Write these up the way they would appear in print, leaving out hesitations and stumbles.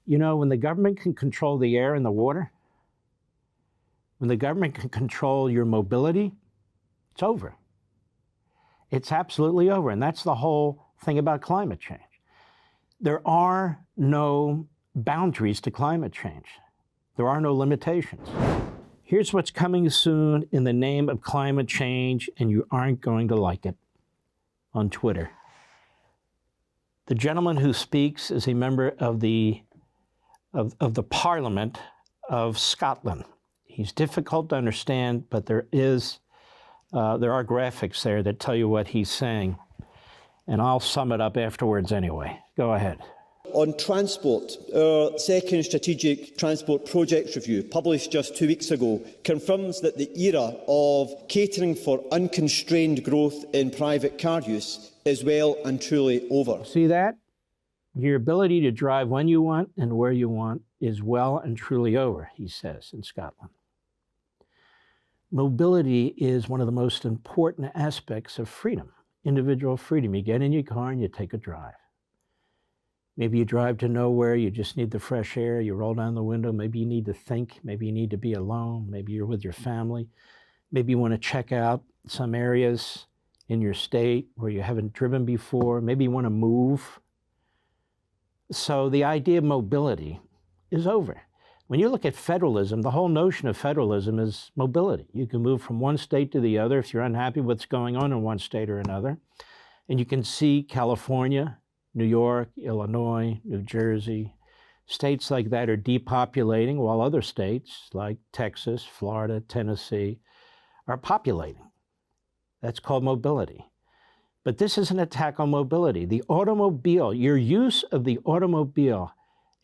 You know, when the government can control the air and the water, when the government can control your mobility, it's over. It's absolutely over. And that's the whole thing about climate change. There are no boundaries to climate change. There are no limitations. Here's what's coming soon in the name of climate change, and you aren't going to like it, on Twitter. The gentleman who speaks is a member of the Parliament of Scotland. He's difficult to understand, but there are graphics there that tell you what he's saying. And I'll sum it up afterwards anyway. Go ahead. On transport, our second Strategic Transport Projects Review, published just 2 weeks ago, confirms that the era of catering for unconstrained growth in private car use is well and truly over. See that? Your ability to drive when you want and where you want is well and truly over, he says, in Scotland. Mobility is one of the most important aspects of freedom, individual freedom. You get in your car and you take a drive. Maybe you drive to nowhere, you just need the fresh air, you roll down the window, maybe you need to think, maybe you need to be alone, maybe you're with your family, maybe you want to check out some areas in your state where you haven't driven before, maybe you want to move. So the idea of mobility is over. When you look at federalism, the whole notion of federalism is mobility. You can move from one state to the other if you're unhappy with what's going on in one state or another. And you can see California, New York, Illinois, New Jersey, states like that are depopulating while other states like Texas, Florida, Tennessee are populating. That's called mobility. But this is an attack on mobility. The automobile, your use of the automobile,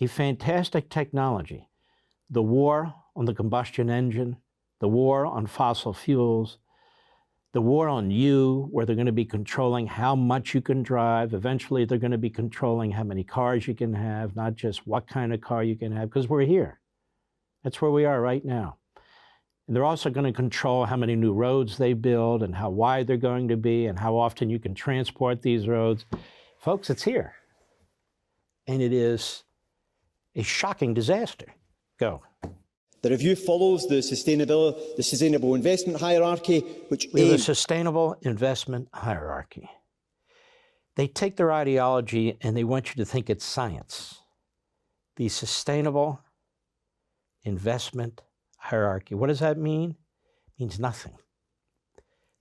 a fantastic technology. The war on the combustion engine, the war on fossil fuels, the war on you, where they're going to be controlling how much you can drive. Eventually, they're going to be controlling how many cars you can have, not just what kind of car you can have, because we're here. That's where we are right now. And they're also going to control how many new roads they build and how wide they're going to be and how often you can transport these roads. Folks, it's here. And it is a shocking disaster. Go. The review follows the sustainable investment hierarchy, which we have a sustainable investment hierarchy. They take their ideology and they want you to think it's science. The sustainable investment hierarchy. What does that mean? It means nothing.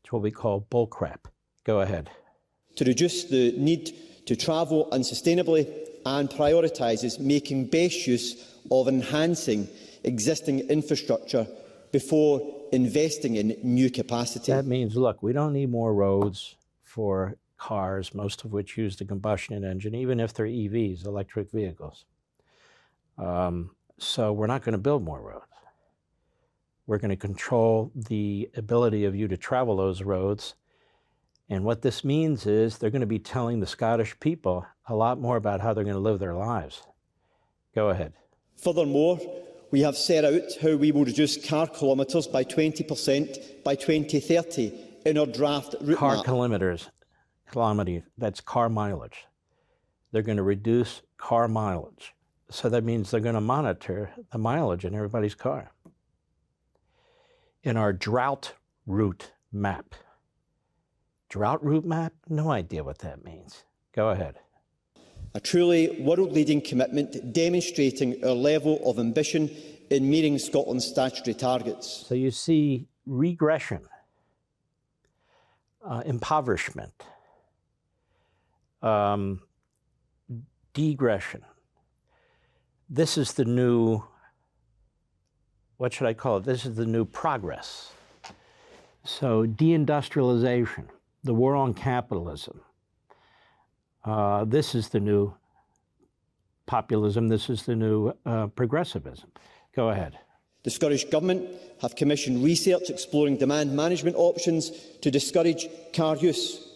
It's what we call bullcrap. Go ahead. To reduce the need to travel unsustainably and prioritises making best use of enhancing existing infrastructure before investing in new capacity. That means, look, we don't need more roads for cars, most of which use the combustion engine, even if they're EVs, electric vehicles. So we're not going to build more roads. We're going to control the ability of you to travel those roads. And what this means is they're going to be telling the Scottish people a lot more about how they're going to live their lives. Go ahead. Furthermore, we have set out how we will reduce car kilometres by 20% by 2030 in our draft route map. Kilometre, that's car mileage. They're going to reduce car mileage. So that means they're going to monitor the mileage in everybody's car. In our drought route map. Drought route map? No idea what that means. Go ahead. A truly world-leading commitment demonstrating our level of ambition in meeting Scotland's statutory targets. So you see regression, impoverishment, degression. This is the new, what should I call it? This is the new progress. So deindustrialization, the war on capitalism. This is the new populism. This is the new progressivism. Go ahead. The Scottish Government have commissioned research exploring demand management options to discourage car use.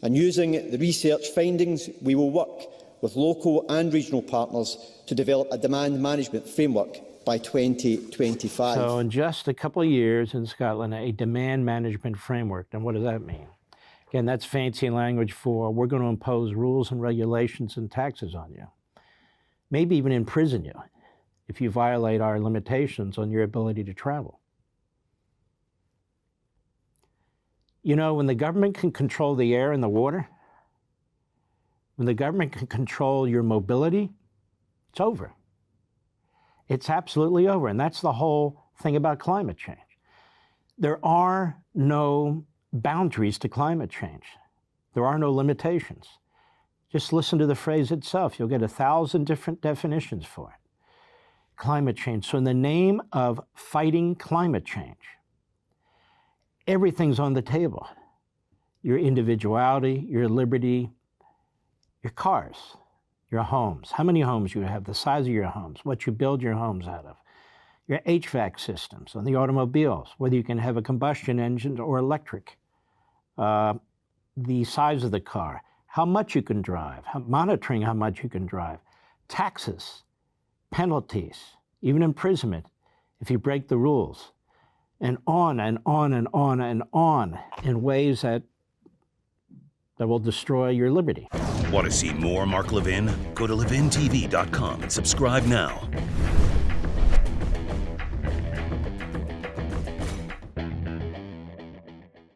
And using the research findings, we will work with local and regional partners to develop a demand management framework by 2025. So in just a couple of years in Scotland, a demand management framework. And what does that mean? Again, that's fancy language for we're going to impose rules and regulations and taxes on you. maybe even imprison you if you violate our limitations on your ability to travel. You know, when the government can control the air and the water, when the government can control your mobility, it's over. It's absolutely over. And that's the whole thing about climate change. There are no boundaries to climate change. There are no limitations. Just listen to the phrase itself. You'll get 1,000 different definitions for it. Climate change. So in the name of fighting climate change, everything's on the table. Your individuality, your liberty, your cars, your homes. How many homes you have, the size of your homes, what you build your homes out of, your HVAC systems on the automobiles, whether you can have a combustion engine or electric, the size of the car, how much you can drive, monitoring how much you can drive, taxes, penalties, even imprisonment if you break the rules, and on and on and on and on in ways that will destroy your liberty. Want to see more Mark Levin? Go to LevinTV.com and subscribe now.